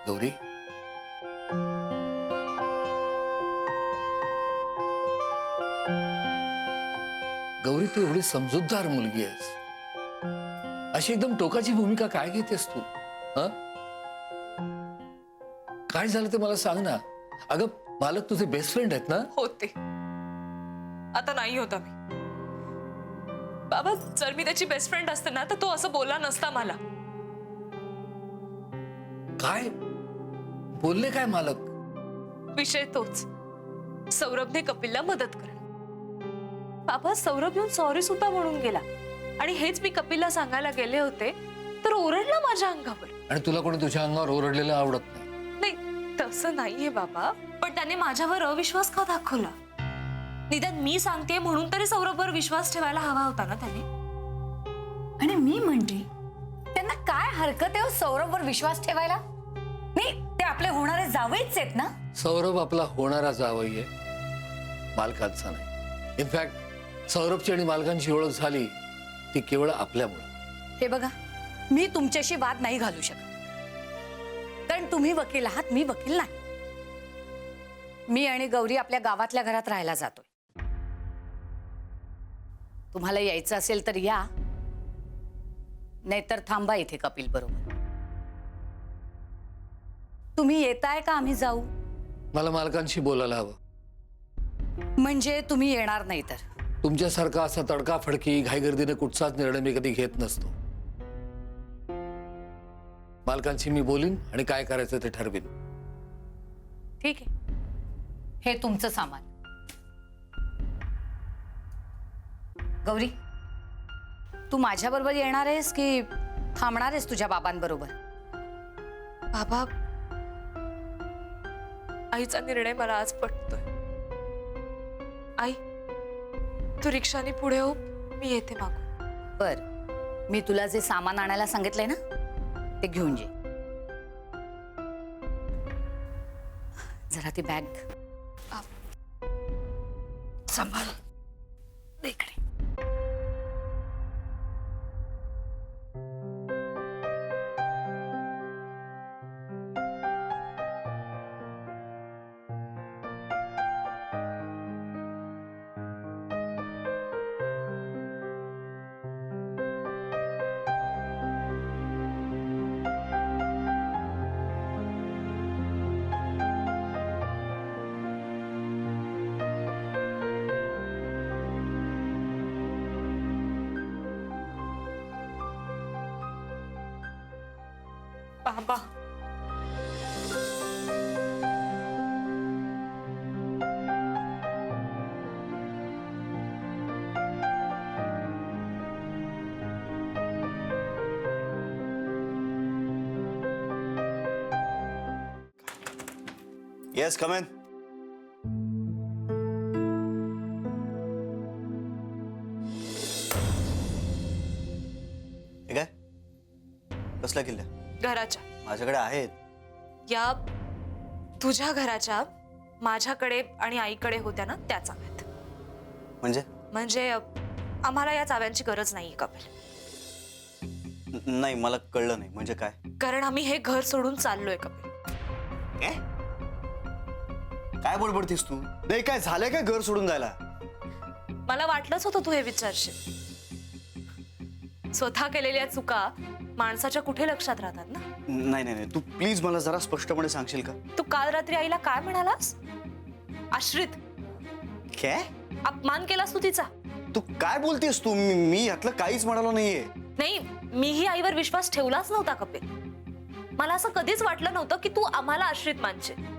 गौरी, गौरी तू एवढी समजूतदार मुलगी आहेस, अशी एकदम टोकाची भूमिका काय घेतेस तू? हा, काय झालं ते मला सांग ना. अगं मालक तुझे बेस्ट फ्रेंड आहेत ना? होते, आता नाही होता मी. बाबा, जर मी त्याची बेस्ट फ्रेंड असते ना तर तो असं बोलला नसता मला. काय बोलले काय मालक? विषय तोच, सौरभने कपिलला मदत करणं. बाबा, सौरभ येऊन सॉरी सुद्धा म्हणून गेला आणि हेच मी कपिलला सांगायला गेले होते तर ओरडला माझ्या अंगावर. आणि तुला कोणी तुझ्या अंगावर ओरडलेलं आवडत नाही? नाही, तसं नाहीये बाबा, पण त्याने माझ्यावर अविश्वास का दाखवला? निदान मी सांगते म्हणून तरी सौरभवर विश्वास ठेवायला हवा होता ना त्याने. आणि मी म्हणते त्यांना काय हरकत आहे सौरभवर विश्वास ठेवायला? नाही, ते आपले होणारे जावईच आहेत ना. सौरभ आपला होणारा जावई आहे, मालकांचा नाही. इनफॅक्ट सौरभची आणि मालकांची ओळख झाली ती केवळ आपल्यामुळे. हे बघा, मी तुमच्याशी वाद नाही घालू शकत, कारण तुम्ही वकील आहात, मी वकील नाही. मी आणि गौरी आपल्या गावातल्या घरात राहायला जातोय. तुम्हाला यायचं असेल तर या, नाहीतर थांबा इथे कपिल बरोबर. तुम्ही येताय का आम्ही जाऊ? मला मालकांशी बोलायला हवं. म्हणजे तुम्ही येणार नाही तर? तुमच्यासारखा असा तडकाफडकी घाईगर्दीने कुठचाच निर्णय मी कधी घेत नसतो. मालकांशी मी बोलीन आणि काय करायचं ते ठरवीन. ठीक आहे, हे तुमचं सामान. गौरी, तू माझ्या बरोबर येणार आहेस की थांबणार आहेस तुझ्या बाबांबरोबर? बाबा, आईचा निर्णय मला आज पटतोय. आई, तू रिक्षाने पुढे हो, मी येते मागून. बर, मी तुला जे सामान आणायला सांगितलंय ना ते घेऊन ये. जरा ती बॅग सांभाळ इकडे. बाबा, Yes, come in. हे काय? कसल्या किल्ल्या? घराच्या. माझ्याकडे आहेत. या तुझ्या घराच्या माझ्याकडे आणि आईकडे होत्या ना, त्या चाव्यात. म्हणजे आम्हाला या चाव्यांची गरज नाहीये कपिल. नाही, मला कळलं नाही. म्हणजे काय? कारण आम्ही हे घर सोडून चाललोय कपिल. काय? काय बडबडतीस तू? नाही, काय झालंय काय घर सोडून जायला? मला वाटलंच होतं तू हे विचारशील. स्वतः केलेल्या चुका माणसाच्या कुठे लक्षात राहतात ना. नाही नाही नाही, तू प्लीज मला जरा स्पष्टपणे सांगशील का? तू काल रात्री आईला काय म्हणालास? आश्रित, काय अपमान केलास तू तिचा. तू काय बोलतेस तू? मी यातलं काहीच म्हणालो नाहीये. नाही, मीही आईवर विश्वास ठेवलाच नव्हता कपिल. मला असं कधीच वाटलं नव्हतं की तू आम्हाला आश्रित मानशील.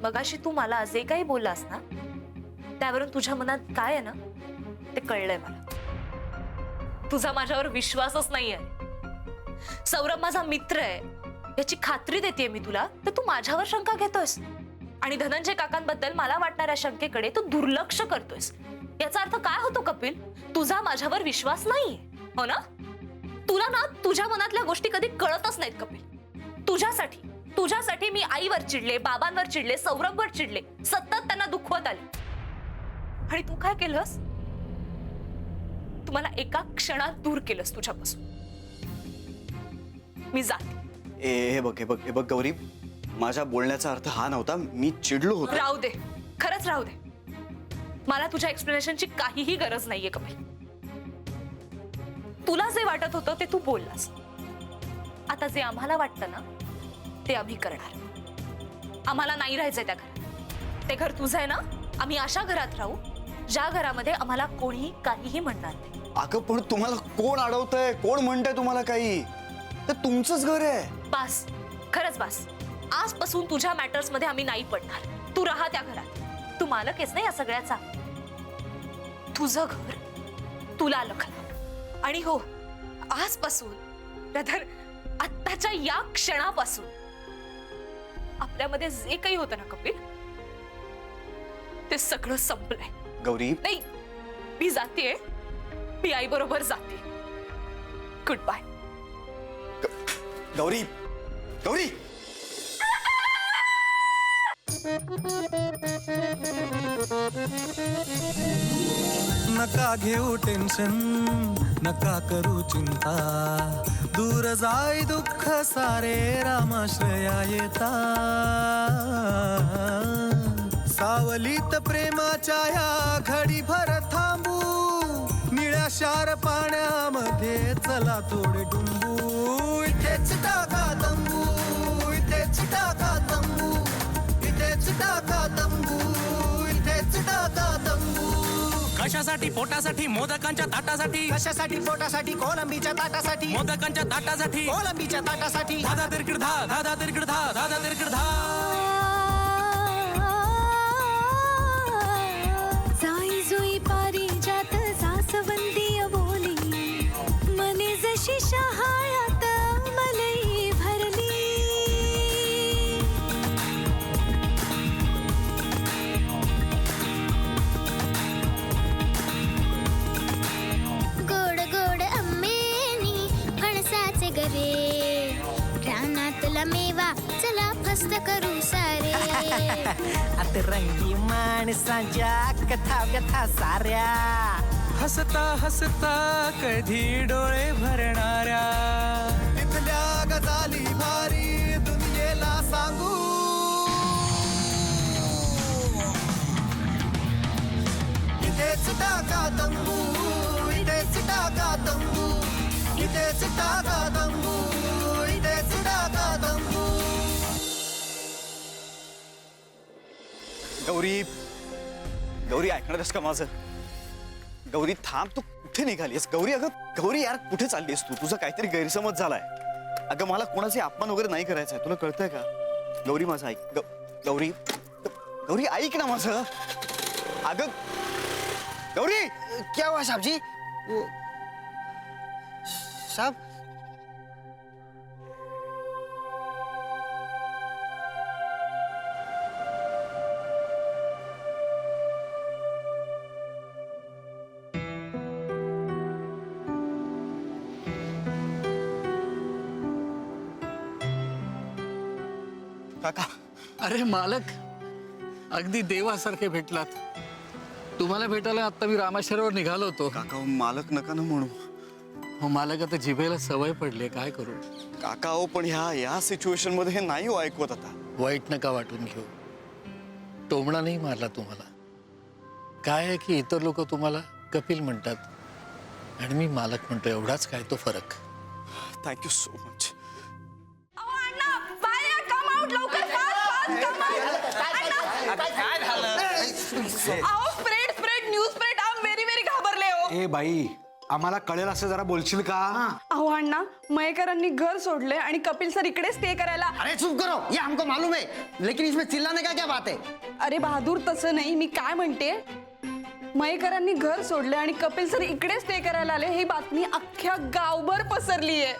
मगाशी तू मला जे काही बोललास ना, त्यावरून तुझ्या मनात काय आहे ना ते कळलंय मला. तुझा माझ्यावर विश्वासच नाहीये. सौरभ माझा मित्र आहे याची खात्री देतेय मी तुला, तर तू माझ्यावर शंका घेतोयस. आणि धनंजय काकांबद्दल मला वाटणाऱ्या शंकेकडे तू दुर्लक्ष करतोयस. याचा अर्थ काय होतो कपिल? तुझा माझ्यावर विश्वास नाहीये, हो ना? तुला ना तुझ्या मनातल्या गोष्टी कधी कळतच नाहीत कपिल. तुझ्यासाठी मी आईवर चिडले, बाबांवर चिडले, सौरभवर चिडले, सतत त्यांना दुखवत आले. आणि तू काय केलंस? तू मला एका क्षणात दूर केलंस तुझ्यापासून. मी जाते, हे बघ गौरी, माझ्या बोलण्याचा अर्थ हा नव्हता. मी चिडलो होतो. राहू दे, खरंच राहू दे. मला तुझ्या एक्सप्लेनेशनची काहीही गरज नाहीये कपिल. तुला जे वाटत होतं ते तू बोललास. आता जे आम्हाला वाटतं ना ते आम्ही करणार. आम्हाला नाही राहायचंय त्या घरात. ते घर तुझं आहे ना. आम्ही अशा घरात राहू ज्या घरामध्ये आम्हाला कोणीही काहीही म्हणणार नाही. अगं पण तुम्हाला कोण अडवतंय, कोण म्हणतंय तुम्हाला काही? ते तुमचंच घर आहे. बास, खरंच बास. आजपासून तुझ्या मॅटर्स मध्ये आम्ही नाही पडणार. तू राहा त्या घरात. तू मालक आहेस ना या सगळ्याचा. तुझं घर, तुला लखला. आणि हो, आजपासून रधर आत्ताच्या या क्षणापासून आपल्यामध्ये जे काही होतं ना कपिल, ते सगळं संपलंय. गौरी, नाही, मी जातेय. मी आई बरोबर जाते. Good bye. गौरी, गौरी. नका घेऊ टेन्शन, नका करू चिंता, दूर जाई दुःख सारे रामाश्रया येता. सावलीत प्रेमाच्या या घडी भर थांबू, निळ्या शार पाण्यामध्ये चला थोडे डुंबू. इथेच टाका तंबू, इथेच टाका तंबू, इथेच टाका तंबू, इथेच टाका तंबू. कशासाठी? पोटासाठी, मोदकांच्या ताटासाठी. कशासाठी? पोटासाठी, कोलंबीच्या ताटासाठी. मोदकांच्या ताटासाठी, कोलंबीच्या ताटासाठी. धादा तिरकड धा, धादा तिरकड धा, धादा तिरकड धा. जाई जुई पारिजात सासवंदी बोली, मने जशी शहाळ्यात मलई भरली. गोड गोड आंबेनी फणसाचे गरे, रानातला मेवा चला फस्त करू सारे. रंगी माणसांच्या कथा व्यथा साऱ्या, हसता हसता कधी डोळे भरणाऱ्या. इथल्या गजाली भारी दुनियेला सांगू. इथेच टाका तंबू, इथेच टाका तंबू, इथेच टाका तंबू, इथेच टाका तंबू. गौरी, गौरी ऐकणारस का माझं? गौरी थांब, तू कुठे निघालीस? गौरी, अगं गौरी यार, कुठे चाललीस तू? तुझा काहीतरी गैरसमज झालाय. अगं मला कोणाचे अपमान वगैरे नाही करायचा आहे, तुला कळतंय का? गौरी माझं ऐक. गौरी, गौरी ऐक ना माझं. अगं गौरी. क्या हुआ साहब जी? वो साहब, काका. अरे मालक, अगदी देवासारखे भेटलात. तुम्हाला भेटायला आता मी रामेश्वरावर निघालो होतो. काका मालक नका ना म्हणू. हो मालक, आता जिभेला सवय पडली, काय करू. काका हो, पण ह्या सिच्युएशन मध्ये हे नाही हो ऐकवत आता. वाईट नका वाटून घेऊ. टोमणा नाही मारला तुम्हाला. काय आहे की इतर लोक तुम्हाला कपिल म्हणतात आणि मी मालक म्हणतो, एवढाच काय तो फरक. Thank you so much. ए बाई, आम्हाला कळेल असं जरा बोलशील का? अहो अण्णा, मयेकरांनी घर सोडले आणि कपिल सर इकडे स्टे करायला. अरे चुप करो, ये हमको मालूम है, लेकिन इसमें चिल्लाने का क्या बात है? अरे बहादूर, तसं नाही. मी काय म्हणते, मयेकरांनी घर सोडले आणि कपिल सर इकडे स्टे करायला आले, ही बातमी अख्ख्या गावभर पसरली आहे.